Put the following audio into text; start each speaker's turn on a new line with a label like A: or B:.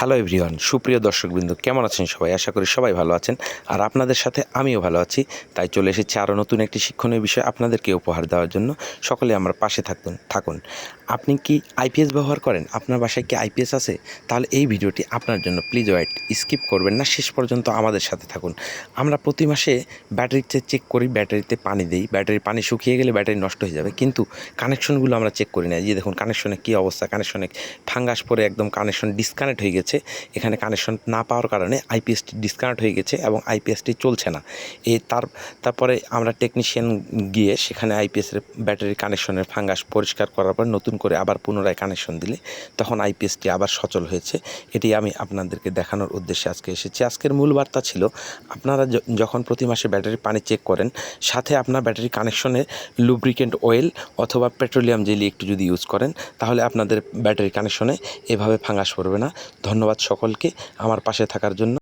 A: Hello everyone, সুপ্রিয় দর্শকবৃন্দ, কেমন আছেন সবাই? আশা করি সবাই ভালো আছেন। আর আপনাদের সাথে আমিও ভালো আছি। তাই চলে এসেছি আরও নতুন একটি শিক্ষণীয় বিষয় আপনাদেরকে উপহার দেওয়ার জন্য। সকলে আমার পাশে থাকুন। আপনি কি আইপিএস ব্যবহার করেন? আপনার বাসায় কি আইপিএস আছে? তাহলে এই ভিডিওটি আপনার জন্য। প্লিজ ওয়েট, স্কিপ করবেন না, শেষ পর্যন্ত আমাদের সাথে থাকুন। আমরা প্রতি মাসে ব্যাটারিতে চেক করি, ব্যাটারিতে পানি দিই, ব্যাটারির পানি শুকিয়ে গেলে ব্যাটারি নষ্ট হয়ে যাবে, কিন্তু কানেকশনগুলো আমরা চেক করি না। এই যে দেখুন কানেকশনে কী অবস্থা, কানেকশনে ফাঙ্গাস পরে একদম কানেকশন ডিসকানেক্ট হয়ে গেছে। এখানে কানেকশন না পাওয়ার কারণে আইপিএসটি ডিসকানেক্ট হয়ে গেছে এবং আইপিএসটি চলছে না। তারপরে আমরা টেকনিশিয়ান গিয়ে সেখানে আইপিএসের ব্যাটারি কানেকশনের ফাঙ্গাস পরিষ্কার করার পর নতুন করে আবার পুনরায় কানেকশন দিলে তখন আইপিএসটি আবার সচল হয়েছে। এটি আমি আপনাদেরকে দেখানোর উদ্দেশ্যে আজকে এসেছি। আজকের মূল বার্তা ছিল, আপনারা যখন প্রতি মাসে ব্যাটারি পানি চেক করেন, সাথে আপনার ব্যাটারি কানেকশনে লুব্রিকেন্ট অয়েল অথবা পেট্রোলিয়াম জেলি একটু যদি ইউজ করেন, তাহলে আপনাদের ব্যাটারি কানেকশনে এভাবে ফাঙ্গাস পড়বে না। ধন্যবাদ সকলকে আমার পাশে থাকার জন্য।